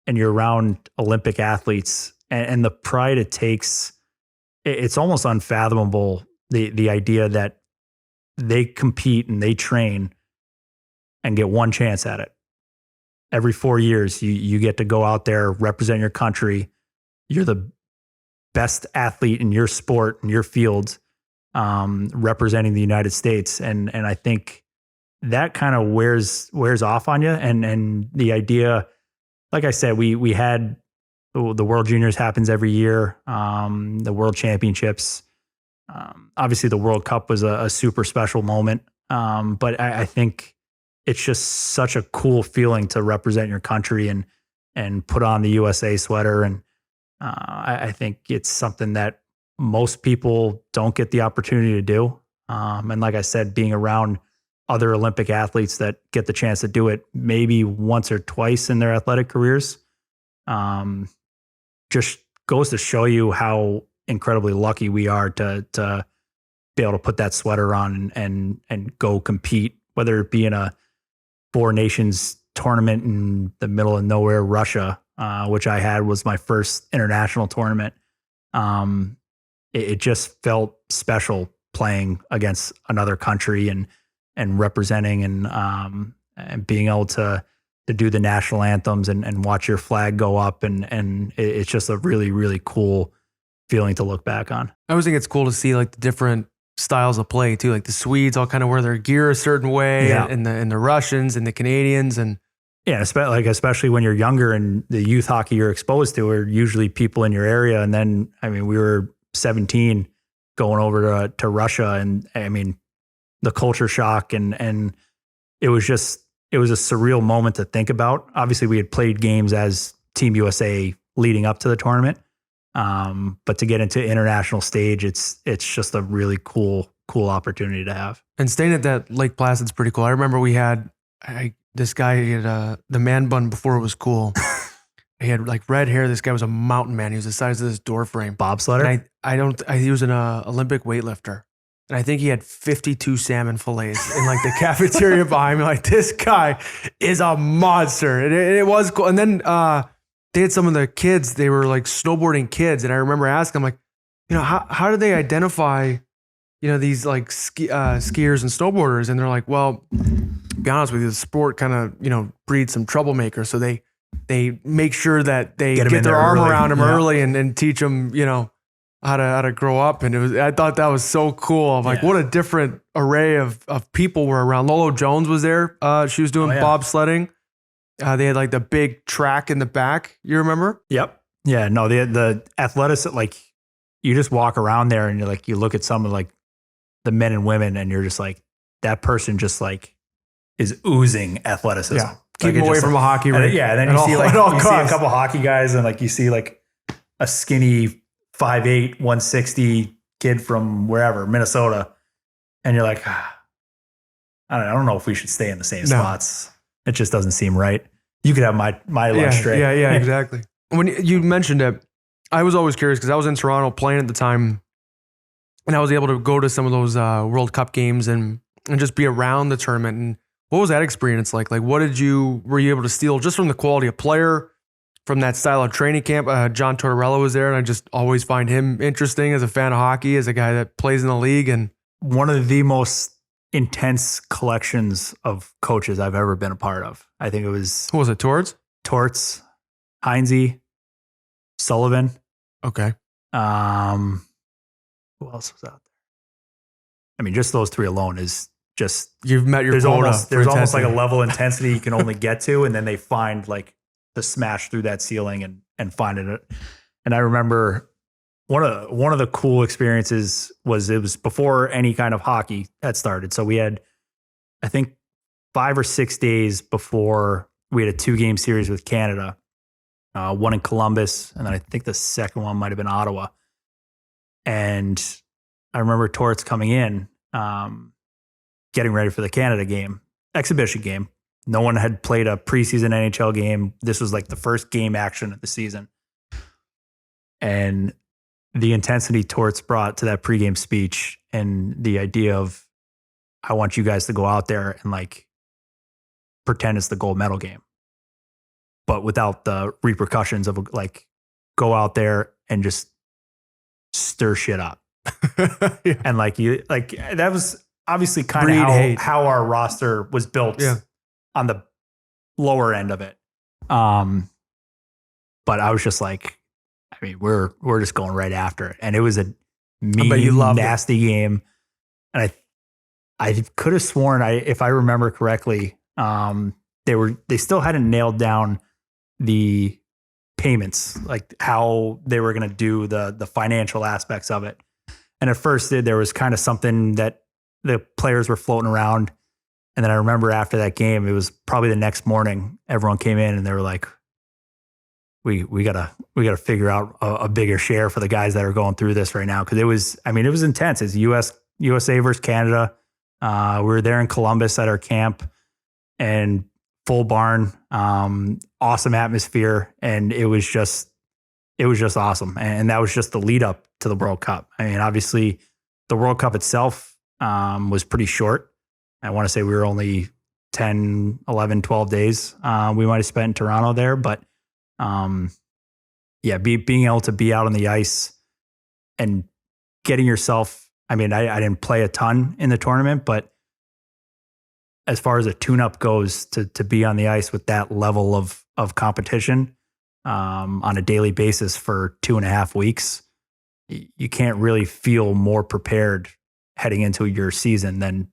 B: And you're around Olympic athletes and the pride it takes, it's almost unfathomable, the idea that they compete and they train and get one chance at it. Every 4 years, you get to go out there, represent your country. You're the best athlete in your sport, in your field, representing the United States. And I think that kind of wears off on you. And the idea, like I said, we had the World Juniors happens every year, the World Championships. Obviously, the World Cup was a super special moment. But I think it's just such a cool feeling to represent your country and put on the USA sweater. And I think it's something that most people don't get the opportunity to do. And like I said, being around other Olympic athletes that get the chance to do it maybe once or twice in their athletic careers, just goes to show you how incredibly lucky we are to be able to put that sweater on and go compete, whether it be in a 4 nations tournament in the middle of nowhere, Russia, which I had was my first international tournament. It just felt special playing against another country and representing and being able to do the national anthems and watch your flag go up. And it's just a really, really cool feeling to look back on.
A: I always think it's cool to see like the different styles of play too. Like the Swedes all kind of wear their gear a certain way, and the Russians and the Canadians, and
B: yeah, especially when you're younger and the youth hockey you're exposed to are usually people in your area. And then, I mean, we were 17 going over to Russia, and I mean, the culture shock and it was a surreal moment to think about. Obviously, we had played games as Team USA leading up to the tournament. But to get into international stage, it's just a really cool opportunity to have. And
A: staying at that Lake Placid's pretty cool. I remember we had this guy, he had the man bun before it was cool. He had like red hair. This guy was a mountain man. He was the size of this door frame.
B: Bobsledder?
A: And he was an Olympic weightlifter. And I think he had 52 salmon fillets in like the cafeteria behind me. Like, this guy is a monster. And it was cool. And then, they had some of the kids, they were like snowboarding kids. And I remember asking them, like, how do they identify, these like skiers and snowboarders? And they're like, well, to be honest with you, the sport kind of, breeds some troublemakers. So they make sure that they get their arm around them early and teach them, how to grow up. And I thought that was so cool. I'm like, what a different array of people were around. Lolo Jones was there. She was doing bobsledding. They had like the big track in the back. You remember?
B: Yep. Yeah. No, the athletics, like you just walk around there and you're like, you look at some of like the men and women and you're just like, that person just like is oozing athleticism.
A: Yeah. Keep them away from a hockey rink.
B: And then you see like, you see a couple hockey guys and like, you see like a skinny 5'8", 160 kid from wherever, Minnesota. And you're like, I don't know if we should stay in the same spots. It just doesn't seem right. You could have my lunch straight.
A: Yeah, exactly. When you mentioned it, I was always curious because I was in Toronto playing at the time, and I was able to go to some of those World Cup games and just be around the tournament. And what was that experience like? Like, were you able to steal just from the quality of player, from that style of training camp? John Tortorella was there, and I just always find him interesting as a fan of hockey, as a guy that plays in the league. And
B: one of the most intense collections of coaches I've ever been a part of. I think it was...
A: Who was it,
B: Torts, Heinze, Sullivan.
A: Okay.
B: Who else was out there? I mean, just those 3 alone is just...
A: You've met your quota.
B: There's almost like a level of intensity you can only get to, and then they find like the smash through that ceiling and find it. And I remember... One of the cool experiences was it was before any kind of hockey had started. So we had, I think, 5 or 6 days before we had a 2-game series with Canada, one in Columbus, and then I think the second one might have been Ottawa. And I remember Torts coming in, getting ready for the Canada game, exhibition game. No one had played a preseason NHL game. This was like the first game action of the season. And the intensity Torts brought to that pregame speech and the idea of, I want you guys to go out there and like pretend it's the gold medal game, but without the repercussions of like go out there and just stir shit up.
A: Yeah.
B: And like that was obviously kind of how our roster was built on the lower end of it. But I was just like, I mean, we're just going right after it. And it was a mean, nasty game. And I could have sworn if I remember correctly, they still hadn't nailed down the payments, like how they were going to do the financial aspects of it. And at first there was kind of something that the players were floating around. And then I remember after that game, it was probably the next morning, everyone came in and they were like, we gotta figure out a bigger share for the guys that are going through this right now. Cause it was intense. It's USA versus Canada. We were there in Columbus at our camp and full barn, awesome atmosphere. And it was just awesome. And that was just the lead up to the World Cup. I mean, obviously the World Cup itself was pretty short. I want to say we were only 10, 11, 12 days. We might've spent in Toronto there, but being able to be out on the ice and getting yourself, I mean, I didn't play a ton in the tournament, but as far as a tune-up goes, to be on the ice with that level of competition on a daily basis for 2.5 weeks, you can't really feel more prepared heading into your season than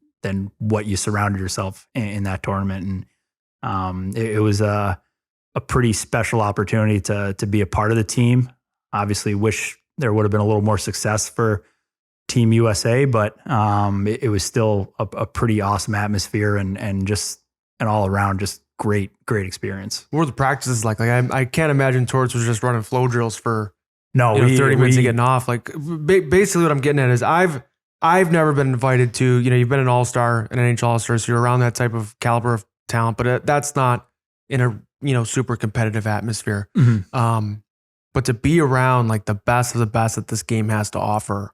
B: what you surrounded yourself in that tournament. And it was a pretty special opportunity to be a part of the team. Obviously, wish there would have been a little more success for Team USA, but it was still a pretty awesome atmosphere and just an all around just great experience.
A: What were the practices like? Like I can't imagine Torts was just running flow drills for 30 minutes of getting off. Like basically what I'm getting at is I've never been invited to, you've been an all-star, an NHL all-star, so you're around that type of caliber of talent, but that's not in a super competitive atmosphere. Mm-hmm. But to be around like the best of the best that this game has to offer,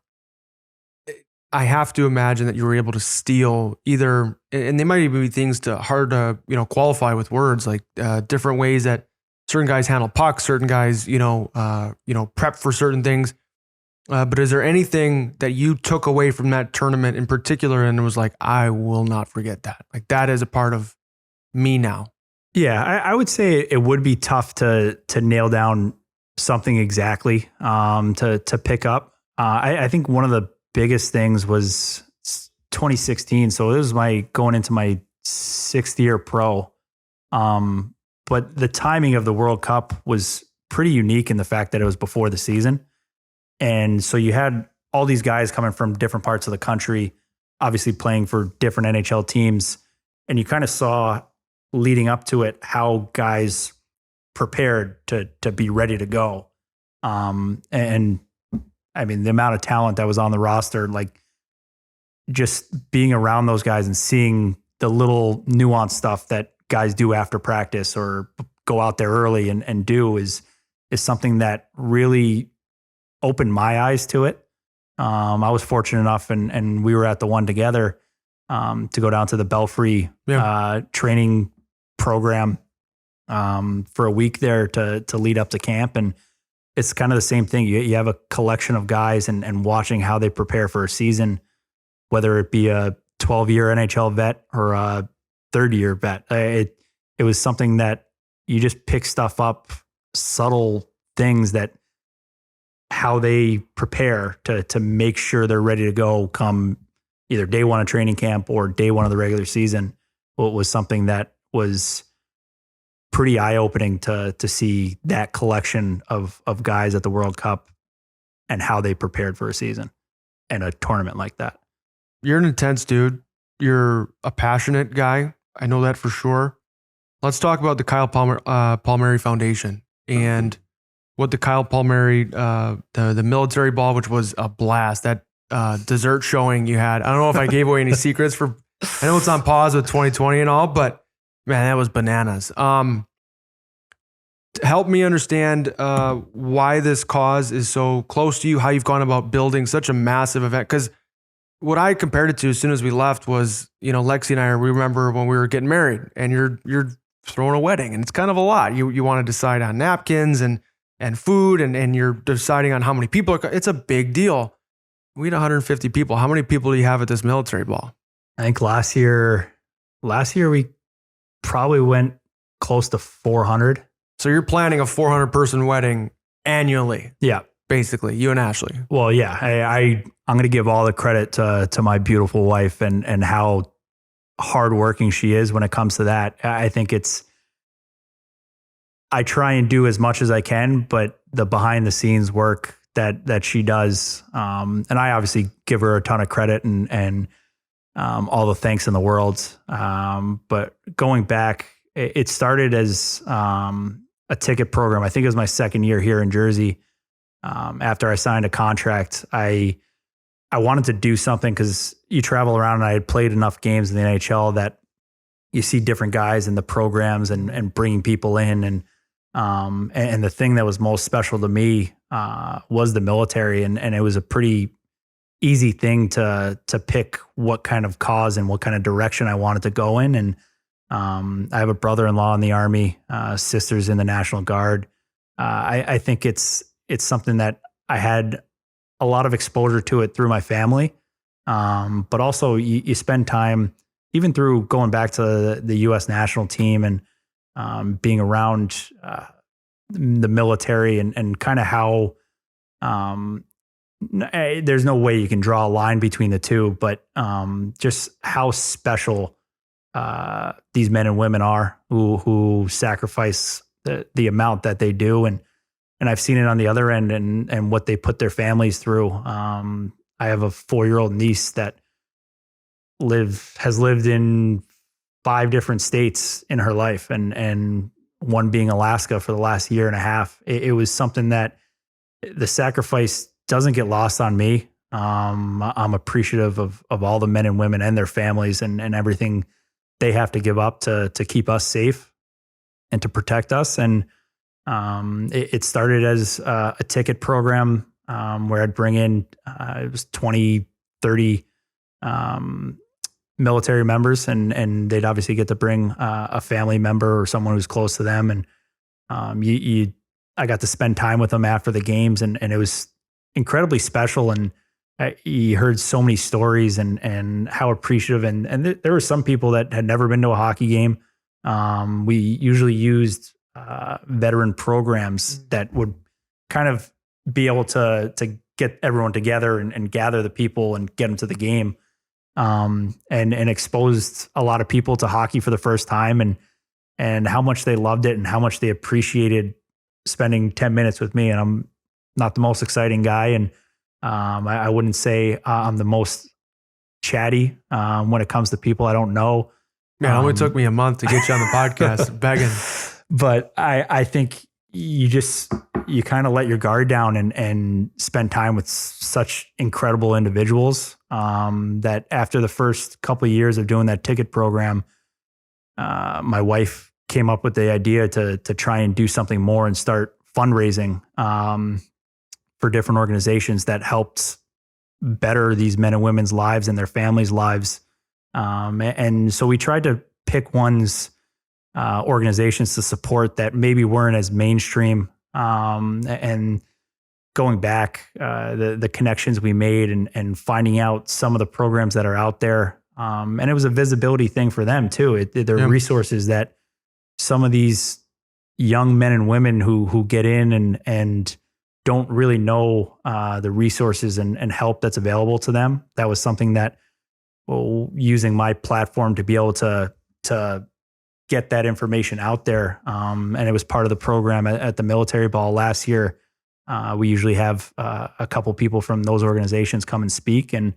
A: I have to imagine that you were able to steal either, and they might even be things hard to qualify with words, like different ways that certain guys handle pucks, certain guys prep for certain things. But is there anything that you took away from that tournament in particular and was like, I will not forget that? Like that is a part of me now.
B: Yeah, I would say it would be tough to nail down something exactly to pick up. I think one of the biggest things was 2016. So it was going into my 6th year pro. But the timing of the World Cup was pretty unique in the fact that it was before the season. And so you had all these guys coming from different parts of the country, obviously playing for different NHL teams. And you kind of saw leading up to it how guys prepared to be ready to go. And I mean, the amount of talent that was on the roster, like just being around those guys and seeing the little nuanced stuff that guys do after practice or go out there early and do is something that really opened my eyes to it. I was fortunate enough and we were at the one together to go down to the Belfry training program for a week there to lead up to camp. And it's kind of the same thing. You have a collection of guys and watching how they prepare for a season, whether it be a 12-year NHL vet or a 30-year vet. It was something that you just pick stuff up, subtle things that how they prepare to make sure they're ready to go come either day one of training camp or day one of the regular season. Well, it was something that was pretty eye-opening to see that collection of guys at the World Cup and how they prepared for a season and a tournament like that.
A: You're an intense dude. You're a passionate guy. I know that for sure. Let's talk about the Kyle Palmeri Foundation and what the Kyle Palmeri, the military ball, which was a blast. That dessert showing you had. I don't know if I gave away any secrets for. I know it's on pause with 2020 and all, but man, that was bananas. Help me understand why this cause is so close to you, how you've gone about building such a massive event. Because what I compared it to as soon as we left was, Lexi and I, we remember when we were getting married and you're throwing a wedding and it's kind of a lot. You want to decide on napkins and food and you're deciding on how many people it's a big deal. We had 150 people. How many people do you have at this military ball?
B: I think last year we probably went close to 400.
A: So you're planning a 400 person wedding annually.
B: Yeah.
A: Basically, you and Ashley.
B: Well, yeah, I'm going to give all the credit to my beautiful wife and how hardworking she is when it comes to that. I think I try and do as much as I can, but the behind the scenes work that she does, and I obviously give her a ton of credit and all the thanks in the world. But going back, it started as a ticket program. I think it was my second year here in Jersey. After I signed a contract, I wanted to do something because you travel around and I had played enough games in the NHL that you see different guys in the programs and bringing people in. And the thing that was most special to me was the military. And it was a pretty easy thing to pick what kind of cause and what kind of direction I wanted to go in. And I have a brother-in-law in the Army, sisters in the National Guard. I think it's something that I had a lot of exposure to it through my family. But also you spend time, even through going back to the U.S. national team and being around the military and kind of how there's no way you can draw a line between the two, but just how special these men and women are who sacrifice the amount that they do. And I've seen it on the other end and what they put their families through. I have a 4-year-old niece that has lived in 5 different states in her life and one being Alaska for the last year and a half. It was something that the sacrifice doesn't get lost on me. I'm appreciative of all the men and women and their families and everything they have to give up to keep us safe and to protect us. And it started as a ticket program where I'd bring in, it was 20, 30 military members and they'd obviously get to bring a family member or someone who's close to them. And I got to spend time with them after the games and it was incredibly special. And you heard so many stories and how appreciative. And there were some people that had never been to a hockey game. We usually used veteran programs that would kind of be able to get everyone together and gather the people and get them to the game, and exposed a lot of people to hockey for the first time and how much they loved it and how much they appreciated spending 10 minutes with me. And I'm not the most exciting guy, and I wouldn't say I'm the most chatty when it comes to people I don't know.
A: Man, it only took me a month to get you on the podcast, begging.
B: But I think you kind of let your guard down and spend time with such incredible individuals that after the first couple of years of doing that ticket program, my wife came up with the idea to try and do something more and start fundraising for different organizations that helped better these men and women's lives and their families' lives. And so we tried to pick organizations to support that maybe weren't as mainstream, and going back, the connections we made and finding out some of the programs that are out there. And it was a visibility thing for them too. There are resources that some of these young men and women who get in and don't really know the resources and help that's available to them. That was something that, using my platform to be able to get that information out there. And it was part of the program at the military ball last year. We usually have a couple people from those organizations come and speak. And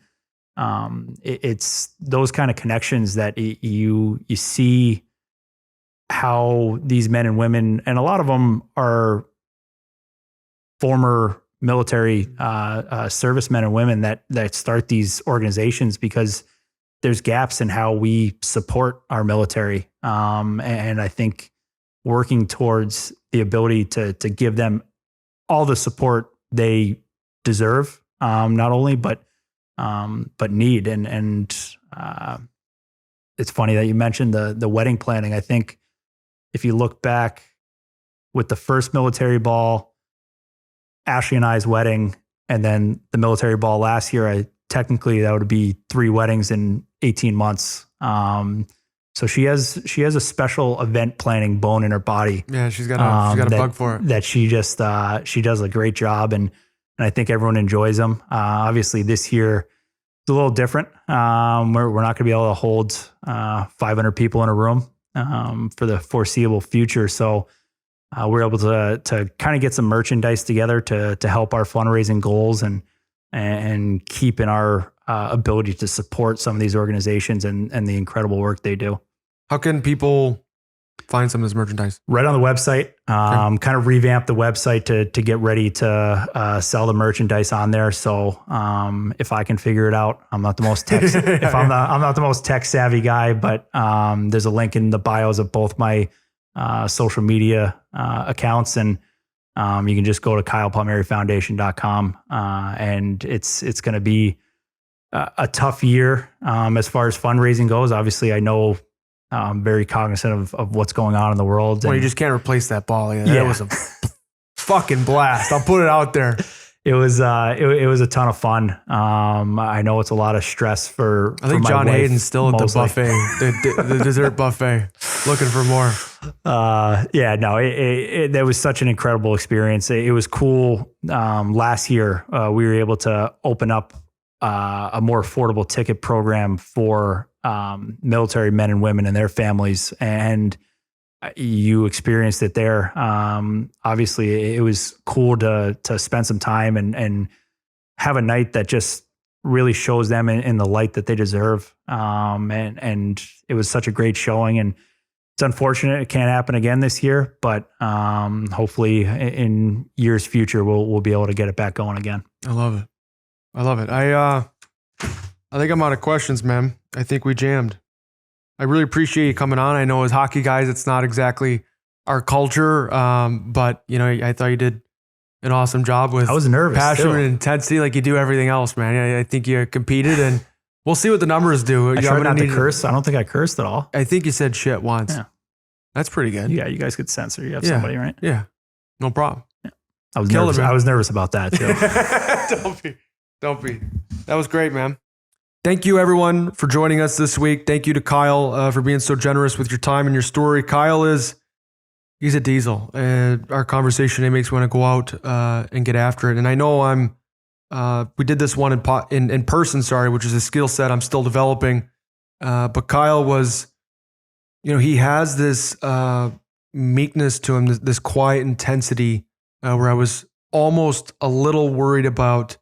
B: It's those kind of connections that you see how these men and women, and a lot of them are former military servicemen and women that start these organizations because there's gaps in how we support our military. And I think working towards the ability to give them all the support they deserve, not only, but need. And it's funny that you mentioned the wedding planning. I think if you look back with the first military ball, Ashley and I's wedding, and then the military ball last year, technically that would be 3 weddings in 18 months. So she has a special event planning bone in her body.
A: Yeah, she's got a bug for it.
B: That she does a great job, and I think everyone enjoys them. Obviously, this year it's a little different. We're not going to be able to hold 500 people in a room for the foreseeable future. So we're able to kind of get some merchandise together to help our fundraising goals and keep in our ability to support some of these organizations and the incredible work they do.
A: How can people find some of this merchandise?
B: Right on the website. Kind of revamp the website to get ready to sell the merchandise on there. So if I can figure it out, I'm not the most tech I'm not the most tech savvy guy, but there's a link in the bios of both my social media accounts, and you can just go to KylePalmeriFoundation.com, and it's going to be a tough year as far as fundraising goes. Obviously, I know I'm very cognizant of what's going on in the world.
A: Well, you just can't replace that ball. Yeah, that was a fucking blast. I'll put it out there.
B: It was a ton of fun. I know it's a lot of stress for.
A: I think
B: for
A: John
B: my wife,
A: Hayden's still at
B: mostly.
A: the buffet, the dessert buffet, looking for more.
B: That was such an incredible experience. It was cool. Last year, we were able to open up a more affordable ticket program for military men and women and their families, and you experienced it there. Obviously, it was cool to spend some time and have a night that just really shows them in the light that they deserve. And it was such a great showing, and it's unfortunate it can't happen again this year, but hopefully in years future, we'll be able to get it back going again.
A: I love it. I think I'm out of questions, man. I think we jammed. I really appreciate you coming on. I know as hockey guys, it's not exactly our culture, but I thought you did an awesome job with.
B: I was nervous,
A: passion
B: still.
A: and intensity, like you do everything else, man. I think you competed, and we'll see what the numbers do.
B: I tried not to curse. I don't think I cursed at all.
A: I think you said shit once.
B: Yeah.
A: That's pretty good.
B: Yeah, you guys could censor. You have somebody, right?
A: Yeah, no problem.
B: Yeah. I was nervous. I was nervous about that too.
A: Don't be. That was great, man. Thank you, everyone, for joining us this week. Thank you to Kyle for being so generous with your time and your story. Kyle he's a diesel. Our conversation, it makes me want to go out and get after it. And I know we did this one in person, which is a skill set I'm still developing. But Kyle was, he has this meekness to him, this quiet intensity where I was almost a little worried about,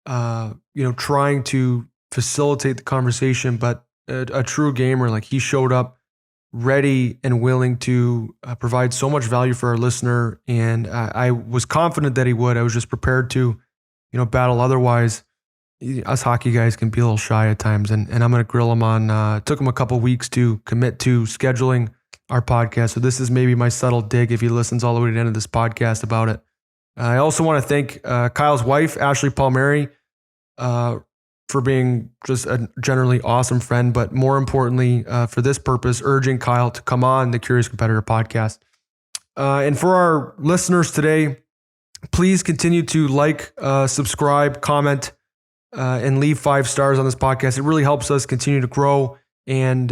A: trying to facilitate the conversation, but a true gamer, like he showed up ready and willing to provide so much value for our listener. And I was confident that he would. I was just prepared to, battle otherwise. Us hockey guys can be a little shy at times, and I'm going to grill him on, it took him a couple weeks to commit to scheduling our podcast. So this is maybe my subtle dig if he listens all the way to the end of this podcast about it. I also want to thank Kyle's wife, Ashley Palmeri, for being just a generally awesome friend, but more importantly, for this purpose, urging Kyle to come on the Curious Competitor podcast. And for our listeners today, please continue to like, subscribe, comment, and leave 5 stars on this podcast. It really helps us continue to grow and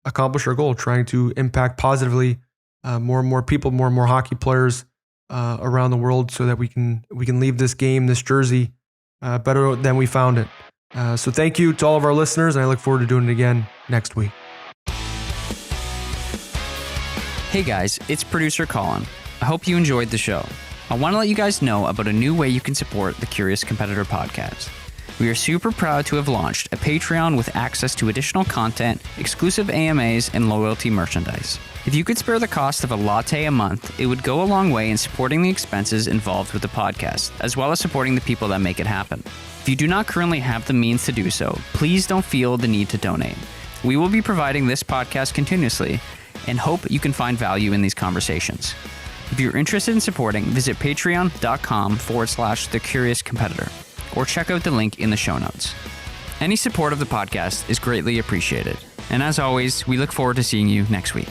A: accomplish our goal, trying to impact positively more and more people, more and more hockey players around the world, so that we can leave this game, this jersey, better than we found it. So thank you to all of our listeners, and I look forward to doing it again next week.
C: Hey guys, it's producer Colin. I hope you enjoyed the show. I want to let you guys know about a new way you can support the Curious Competitor podcast. We are super proud to have launched a Patreon with access to additional content, exclusive AMAs, and loyalty merchandise. If you could spare the cost of a latte a month, it would go a long way in supporting the expenses involved with the podcast, as well as supporting the people that make it happen. If you do not currently have the means to do so, please don't feel the need to donate. We will be providing this podcast continuously and hope you can find value in these conversations. If you're interested in supporting, visit patreon.com/thecuriouscompetitor or check out the link in the show notes. Any support of the podcast is greatly appreciated. And as always, we look forward to seeing you next week.